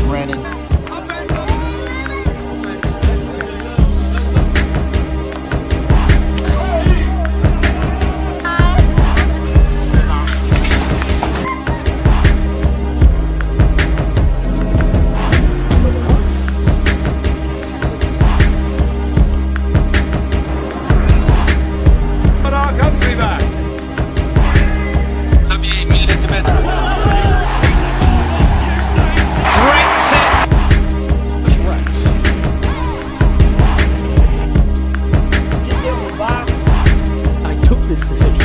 ran in. This decision.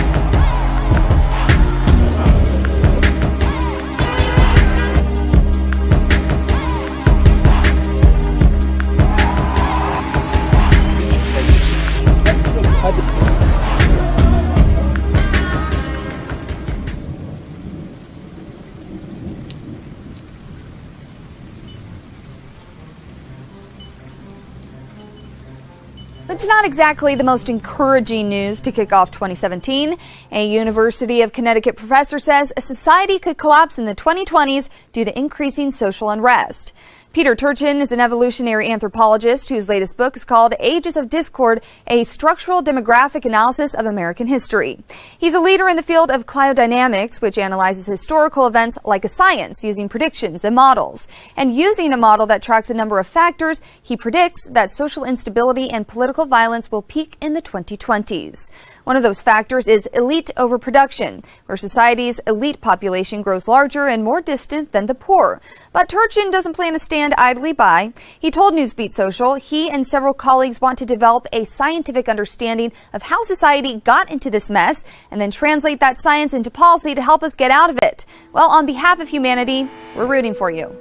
It's not exactly the most encouraging news to kick off 2017. A University of Connecticut professor says a society could collapse in the 2020s due to increasing social unrest. Peter Turchin is an evolutionary anthropologist whose latest book is called Ages of Discord, a structural demographic analysis of American history. He's a leader in the field of cliodynamics, which analyzes historical events like a science using predictions and models. And using a model that tracks a number of factors, he predicts that social instability and political violence will peak in the 2020s. One of those factors is elite overproduction, where society's elite population grows larger and more distant than the poor. But Turchin doesn't plan to stand idly by. He told Newsbeat Social he and several colleagues want to develop a scientific understanding of how society got into this mess and then translate that science into policy to help us get out of it. Well, on behalf of humanity, we're rooting for you.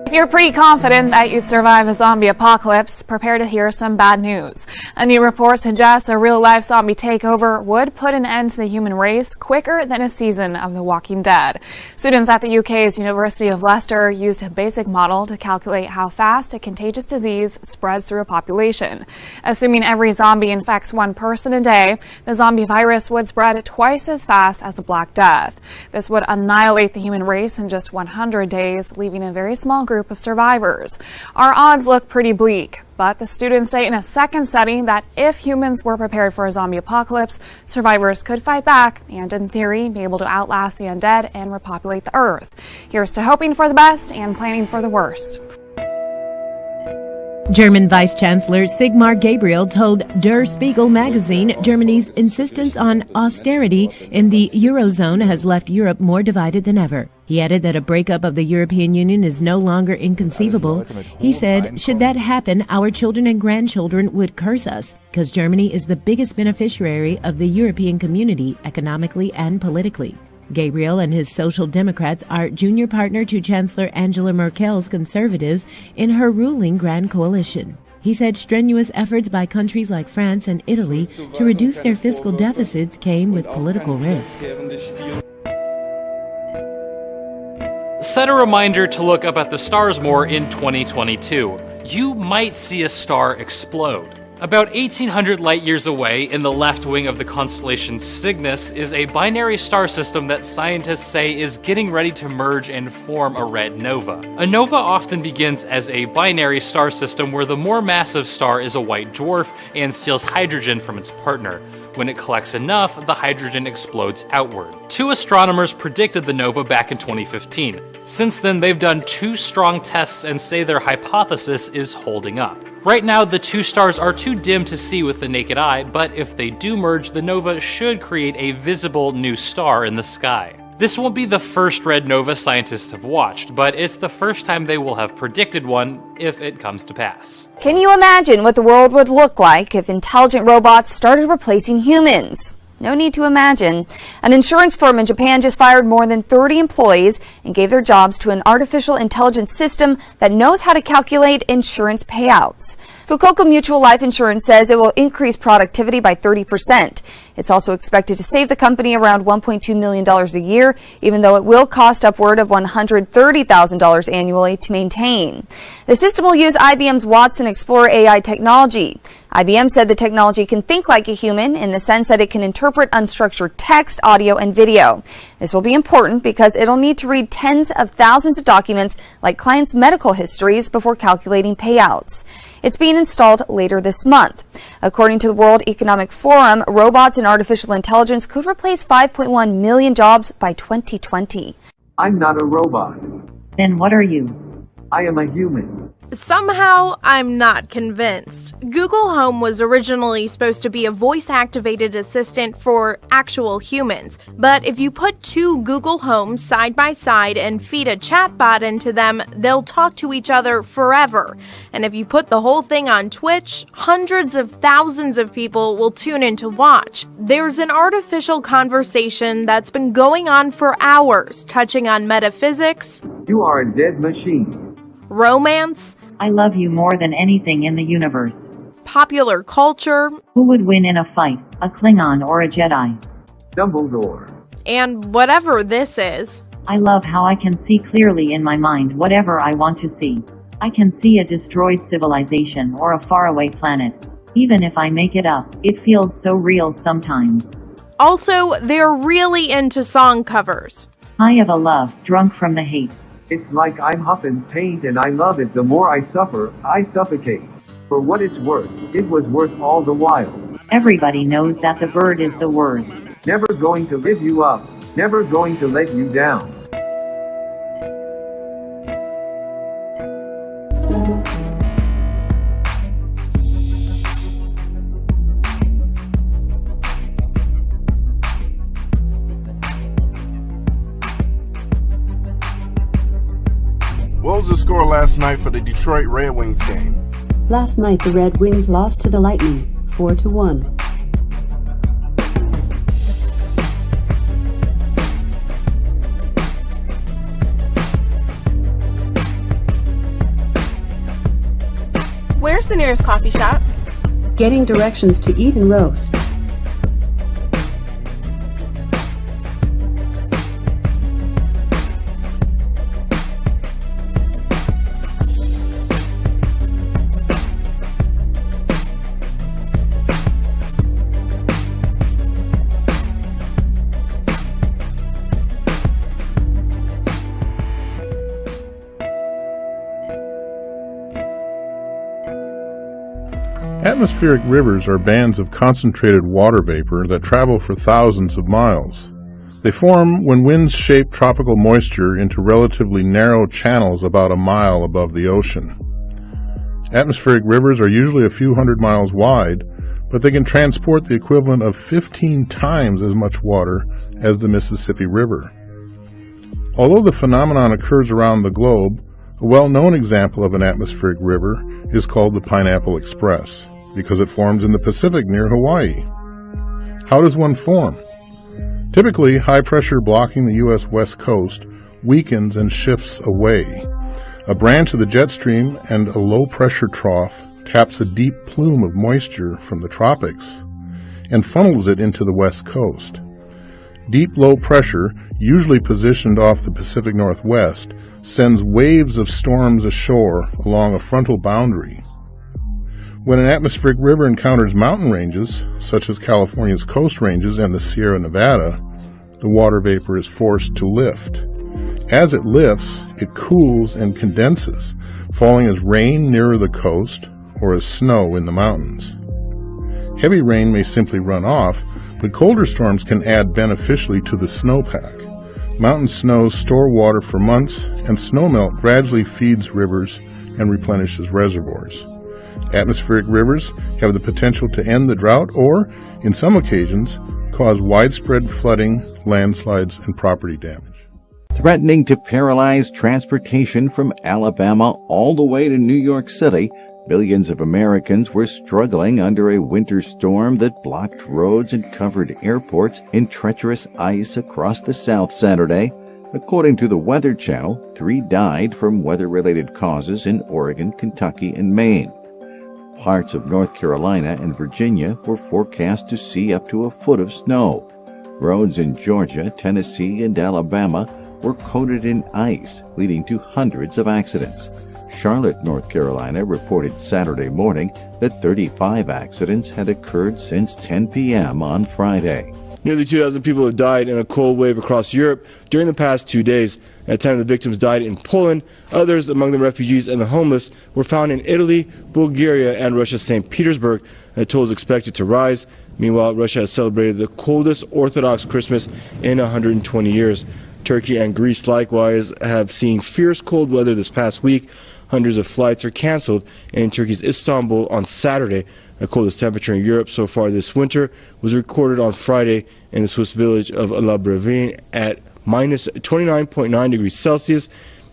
If you're pretty confident that you'd survive a zombie apocalypse, prepare to hear some bad news. A new report suggests a real-life zombie takeover would put an end to the human race quicker than a season of The Walking Dead. Students at the UK's University of Leicester used a basic model to calculate how fast a contagious disease spreads through a population. Assuming every zombie infects one person a day, the zombie virus would spread twice as fast as the Black Death. This would annihilate the human race in just 100 days, leaving a very small group of survivors. Our odds look pretty bleak, but the students say in a second study that if humans were prepared for a zombie apocalypse, survivors could fight back and, in theory, be able to outlast the undead and repopulate the Earth. Here's to hoping for the best and planning for the worst. German Vice-Chancellor Sigmar Gabriel told Der Spiegel magazine Germany's insistence on austerity in the Eurozone has left Europe more divided than ever. He added that a breakup of the European Union is no longer inconceivable. He said, should that happen, our children and grandchildren would curse us, because Germany is the biggest beneficiary of the European community economically and politically. Gabriel and his Social Democrats are junior partner to Chancellor Angela Merkel's Conservatives in her ruling Grand Coalition. He said strenuous efforts by countries like France and Italy to reduce their fiscal deficits came with political risk. Set a reminder to look up at the stars more in 2022. You might see a star explode. About 1,800 light-years away, in the left wing of the constellation Cygnus, is a binary star system that scientists say is getting ready to merge and form a red nova. A nova often begins as a binary star system where the more massive star is a white dwarf and steals hydrogen from its partner. When it collects enough, the hydrogen explodes outward. Two astronomers predicted the nova back in 2015. Since then, they've done 2 strong tests and say their hypothesis is holding up. Right now, the 2 stars are too dim to see with the naked eye, but if they do merge, the nova should create a visible new star in the sky. This won't be the first red nova scientists have watched, but it's the first time they will have predicted one if it comes to pass. Can you imagine what the world would look like if intelligent robots started replacing humans? No need to imagine. An insurance firm in Japan just fired more than 30 employees and gave their jobs to an artificial intelligence system that knows how to calculate insurance payouts. Fukuoka Mutual Life Insurance says it will increase productivity by 30%. It's also expected to save the company around $1.2 million a year, even though it will cost upward of $130,000 annually to maintain. The system will use IBM's Watson Explorer AI technology. IBM said the technology can think like a human in the sense that it can interpret unstructured text, audio, and video. This will be important because it'll need to read tens of thousands of documents like clients' medical histories before calculating payouts. It's being installed later this month. According to the World Economic Forum, robots and artificial intelligence could replace 5.1 million jobs by 2020. I'm not a robot. Then what are you? I am a human. Somehow, I'm not convinced. Google Home was originally supposed to be a voice-activated assistant for actual humans, but if you put two Google Homes side by side and feed a chatbot into them, they'll talk to each other forever. And if you put the whole thing on Twitch, hundreds of thousands of people will tune in to watch. There's an artificial conversation that's been going on for hours, touching on metaphysics, You are a dead machine. romance, I love you more than anything in the universe. popular culture, Who would win in a fight, a Klingon or a Jedi? Dumbledore. and whatever this is. I love how I can see clearly in my mind whatever I want to see. I can see a destroyed civilization or a faraway planet. Even if I make it up, it feels so real sometimes. Also, they're really into song covers. High of a love, drunk from the hate. It's like I'm huffing paint and I love it. The more I suffer, I suffocate. For what it's worth, it was worth all the while. Everybody knows that the bird is the word. Never going to live you up. Never going to let you down. What was the score last night for the Detroit Red Wings game? Last night the Red Wings lost to the Lightning, 4-1. Where's the nearest coffee shop? Getting directions to eat and roast. Atmospheric rivers are bands of concentrated water vapor that travel for thousands of miles. They form when winds shape tropical moisture into relatively narrow channels about a mile above the ocean. Atmospheric rivers are usually a few hundred miles wide, but they can transport the equivalent of 15 times as much water as the Mississippi River. Although the phenomenon occurs around the globe, a well-known example of an atmospheric river is called the Pineapple Express, because it forms in the Pacific near Hawaii. How does one form? Typically, high pressure blocking the U.S. West Coast weakens and shifts away. A branch of the jet stream and a low pressure trough taps a deep plume of moisture from the tropics and funnels it into the West Coast. Deep low pressure, usually positioned off the Pacific Northwest, sends waves of storms ashore along a frontal boundary. When an atmospheric river encounters mountain ranges, such as California's Coast Ranges and the Sierra Nevada, the water vapor is forced to lift. As it lifts, it cools and condenses, falling as rain nearer the coast or as snow in the mountains. Heavy rain may simply run off, but colder storms can add beneficially to the snowpack. Mountain snows store water for months, and snowmelt gradually feeds rivers and replenishes reservoirs. Atmospheric rivers have the potential to end the drought or, in some occasions, cause widespread flooding, landslides, and property damage. Threatening to paralyze transportation from Alabama all the way to New York City, millions of Americans were struggling under a winter storm that blocked roads and covered airports in treacherous ice across the South Saturday. According to the Weather Channel, 3 died from weather-related causes in Oregon, Kentucky, and Maine. Parts of North Carolina and Virginia were forecast to see up to a foot of snow. Roads in Georgia, Tennessee, and Alabama were coated in ice, leading to hundreds of accidents. Charlotte, North Carolina reported Saturday morning that 35 accidents had occurred since 10 p.m. on Friday. Nearly 2,000 people have died in a cold wave across Europe during the past 2 days. At 10 of the victims died in Poland. Others, among the refugees and the homeless, were found in Italy, Bulgaria, and Russia's St. Petersburg. The toll is expected to rise. Meanwhile, Russia has celebrated the coldest Orthodox Christmas in 120 years. Turkey and Greece likewise have seen fierce cold weather this past week. Hundreds of flights are canceled in Turkey's Istanbul on Saturday. The coldest temperature in Europe so far this winter was recorded on Friday in the Swiss village of La Brevine at minus 29.9 degrees Celsius.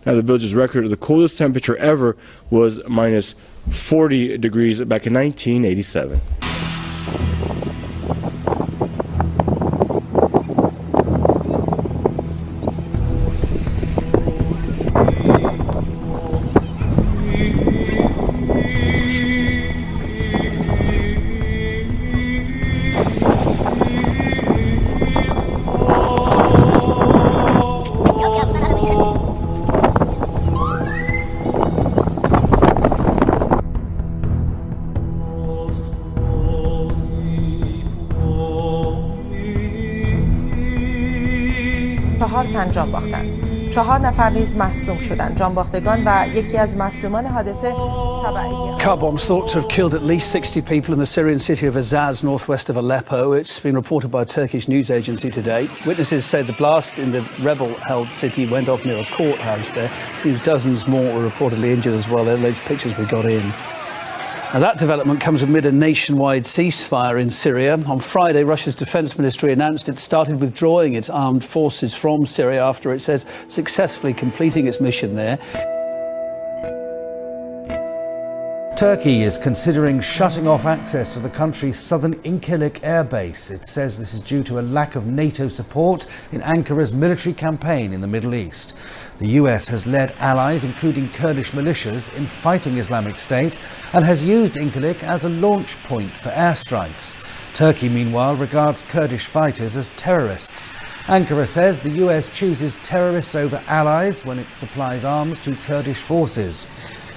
Now, the village's record of the coldest temperature ever was minus 40 degrees back in 1987. جان باختند. 4 نفر نیز مصدوم شدند. جانباختگان و یکی از مصدومان حادثه تبعی Car bombs thought to have killed at least 60 people in the Syrian city of Azaz, northwest of Aleppo. It's been reported by a Turkish news agency today. Witnesses say the blast in the rebel-held city went off near a courthouse there. Seems dozens more were reportedly injured as well. They're alleged pictures we got in. Now, that development comes amid a nationwide ceasefire in Syria. On Friday, Russia's defense ministry announced it started withdrawing its armed forces from Syria after it says successfully completing its mission there. Turkey is considering shutting off access to the country's southern Incirlik air base. It says this is due to a lack of NATO support in Ankara's military campaign in the Middle East. The US has led allies, including Kurdish militias, in fighting Islamic State and has used Incirlik as a launch point for airstrikes. Turkey, meanwhile, regards Kurdish fighters as terrorists. Ankara says the US chooses terrorists over allies when it supplies arms to Kurdish forces.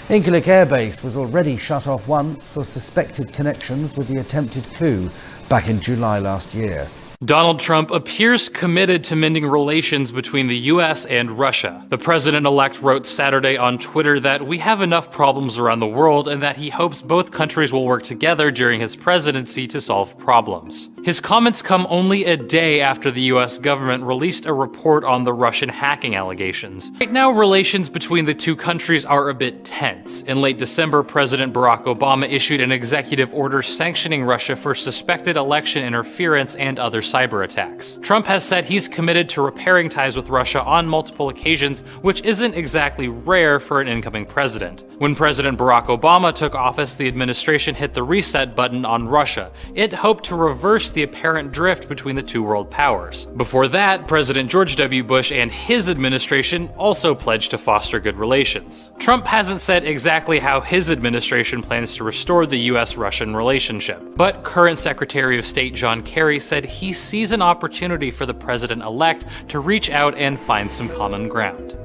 Incirlik Air Base was already shut off once for suspected connections with the attempted coup back in July last year. Donald Trump appears committed to mending relations between the US and Russia. The president-elect wrote Saturday on Twitter that we have enough problems around the world and that he hopes both countries will work together during his presidency to solve problems. His comments come only a day after the US government released a report on the Russian hacking allegations. Right now, relations between the two countries are a bit tense. In late December, President Barack Obama issued an executive order sanctioning Russia for suspected election interference and other cyber attacks. Trump has said he's committed to repairing ties with Russia on multiple occasions, which isn't exactly rare for an incoming president. When President Barack Obama took office, the administration hit the reset button on Russia. It hoped to reverse the apparent drift between the two world powers. Before that, President George W. Bush and his administration also pledged to foster good relations. Trump hasn't said exactly how his administration plans to restore the US-Russian relationship, but current Secretary of State John Kerry said he sees an opportunity for the president-elect to reach out and find some common ground.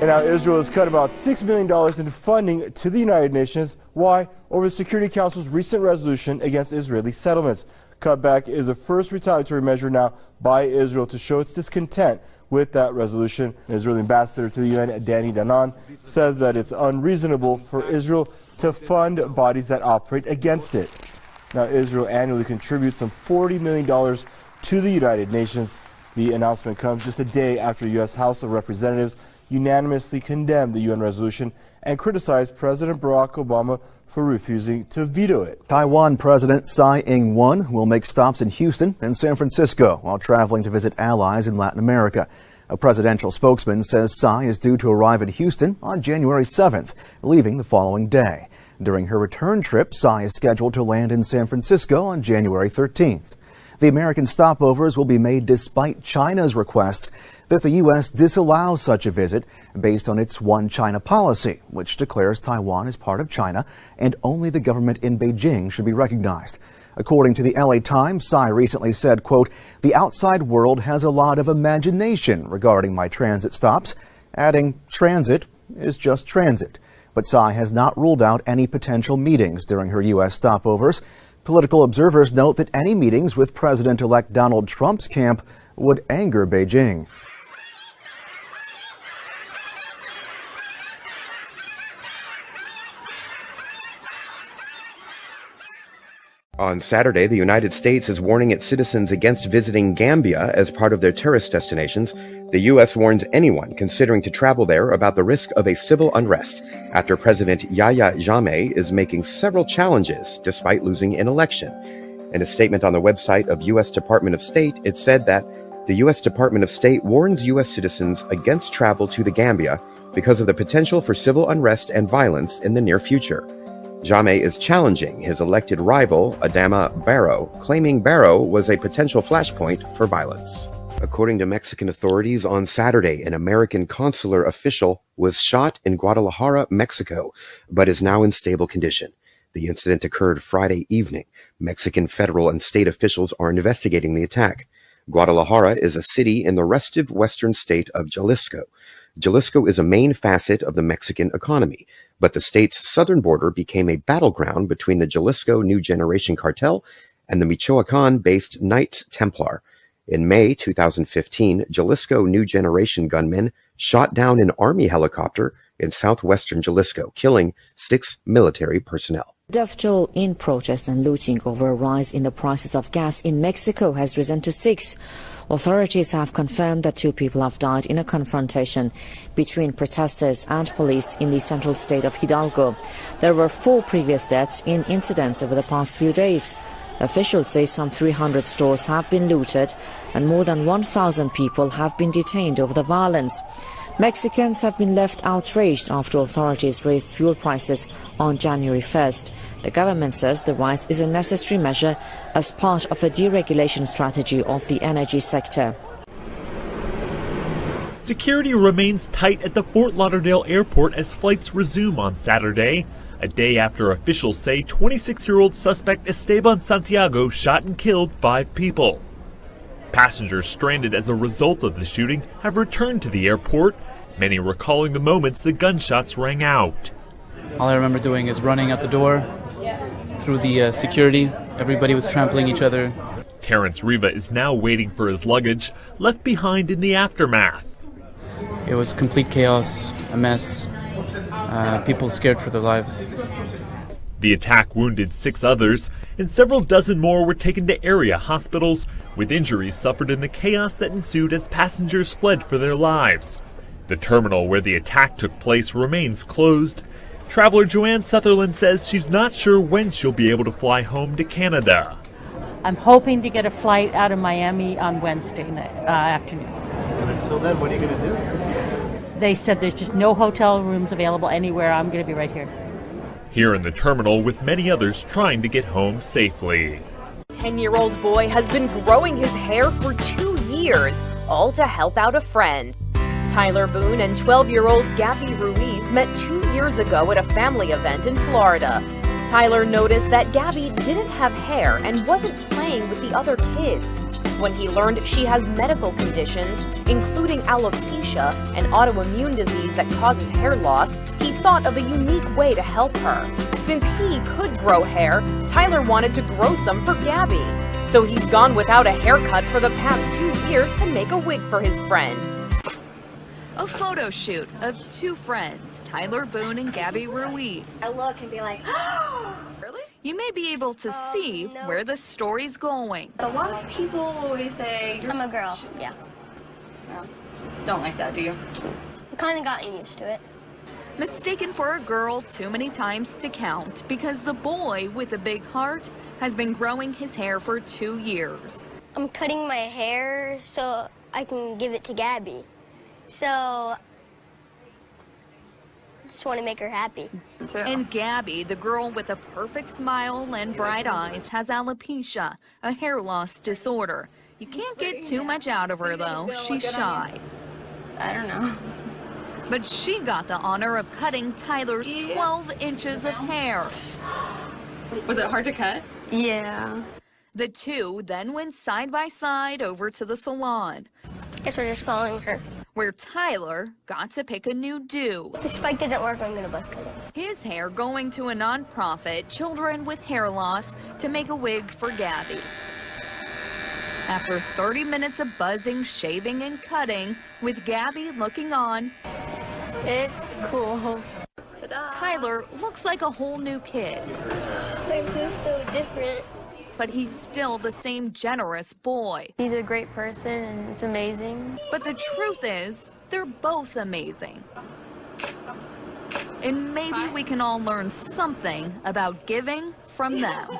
And now Israel has cut about $6 million in funding to the United Nations. Why? Over the Security Council's recent resolution against Israeli settlements. Cutback is the first retaliatory measure now by Israel to show its discontent with that resolution. An Israeli ambassador to the UN, Danny Danon, says that it's unreasonable for Israel to fund bodies that operate against it. Now, Israel annually contributes some $40 million to the United Nations. The announcement comes just a day after the U.S. House of Representatives unanimously condemned the UN resolution and criticized President Barack Obama for refusing to veto it. Taiwan President Tsai Ing-wen will make stops in Houston and San Francisco while traveling to visit allies in Latin America. A presidential spokesman says Tsai is due to arrive in Houston on January 7th, leaving the following day. During her return trip, Tsai is scheduled to land in San Francisco on January 13th. The American stopovers will be made despite China's requests that the U.S. disallow such a visit based on its One China policy, which declares Taiwan as part of China and only the government in Beijing should be recognized. According to the LA Times, Tsai recently said, quote, "The outside world has a lot of imagination regarding my transit stops," adding, "Transit is just transit." But Tsai has not ruled out any potential meetings during her U.S. stopovers. Political observers note that any meetings with President-elect Donald Trump's camp would anger Beijing. On Saturday, the United States is warning its citizens against visiting Gambia as part of their tourist destinations. The U.S. warns anyone considering to travel there about the risk of a civil unrest after President Yahya Jammeh is making several challenges despite losing an election. In a statement on the website of U.S. Department of State, it said that the U.S. Department of State warns U.S. citizens against travel to the Gambia because of the potential for civil unrest and violence in the near future. Jammeh is challenging his elected rival, Adama Barrow, claiming Barrow was a potential flashpoint for violence. According to Mexican authorities, on Saturday, an American consular official was shot in Guadalajara, Mexico, but is now in stable condition. The incident occurred Friday evening. Mexican federal and state officials are investigating the attack. Guadalajara is a city in the restive western state of Jalisco. Jalisco is a main facet of the Mexican economy, but the state's southern border became a battleground between the Jalisco New Generation Cartel and the Michoacan-based Knights Templar. In May 2015, Jalisco New Generation gunmen shot down an army helicopter in southwestern Jalisco, killing 6 military personnel. Death toll in protests and looting over a rise in the prices of gas in Mexico has risen to 6. Authorities have confirmed that 2 people have died in a confrontation between protesters and police in the central state of Hidalgo. There were 4 previous deaths in incidents over the past few days. Officials say some 300 stores have been looted and more than 1,000 people have been detained over the violence. Mexicans have been left outraged after authorities raised fuel prices on January 1st. The government says the rise is a necessary measure as part of a deregulation strategy of the energy sector. Security remains tight at the Fort Lauderdale airport as flights resume on Saturday, a day after officials say 26-year-old suspect Esteban Santiago shot and killed 5 people. Passengers stranded as a result of the shooting have returned to the airport, many recalling the moments the gunshots rang out. All I remember doing is running out the door through the security. Everybody was trampling each other. Terrence Riva is now waiting for his luggage, left behind in the aftermath. It was complete chaos, a mess. People scared for their lives. The attack wounded 6 others, and several dozen more were taken to area hospitals, with injuries suffered in the chaos that ensued as passengers fled for their lives. The terminal where the attack took place remains closed. Traveler Joanne Sutherland says she's not sure when she'll be able to fly home to Canada. I'm hoping to get a flight out of Miami on Wednesday afternoon. And until then, what are you going to do? They said there's just no hotel rooms available anywhere. I'm going to be right here. Here in the terminal with many others trying to get home safely. 10-year-old boy has been growing his hair for 2 years, all to help out a friend. Tyler Boone and 12-year-old Gabby Ruiz met 2 years ago at a family event in Florida. Tyler noticed that Gabby didn't have hair and wasn't playing with the other kids. When he learned she has medical conditions, including alopecia, an autoimmune disease that causes hair loss, he thought of a unique way to help her. Since he could grow hair, Tyler wanted to grow some for Gabby. So he's gone without a haircut for the past 2 years to make a wig for his friend. A photo shoot of 2 friends, Tyler Boone and Gabby Ruiz. I look and be like, Really? You may be able to see where the story's going. A lot of people always say, I'm a girl. Yeah. Don't like that, do you? Kind of gotten used to it. Mistaken for a girl too many times to count because the boy with a big heart has been growing his hair for 2 years. I'm cutting my hair so I can give it to Gabby. So just want to make her happy. And Gabby, the girl with a perfect smile and bright eyes, has alopecia, a hair loss disorder. You can't get too much out of her, though. She's shy. I don't know. But she got the honor of cutting Tyler's 12 inches of hair. Was it hard to cut? Yeah. The two then went side by side over to the salon. Guess we're just following her. Where Tyler got to pick a new do. If the spike doesn't work, I'm going to buzz cut it. His hair going to a nonprofit, Children with Hair Loss, to make a wig for Gabby. After 30 minutes of buzzing, shaving, and cutting, with Gabby looking on, it's cool. Tyler looks like a whole new kid. My blue's so different. But he's still the same generous boy. He's a great person and it's amazing. But the truth is, they're both amazing. And maybe we can all learn something about giving from them.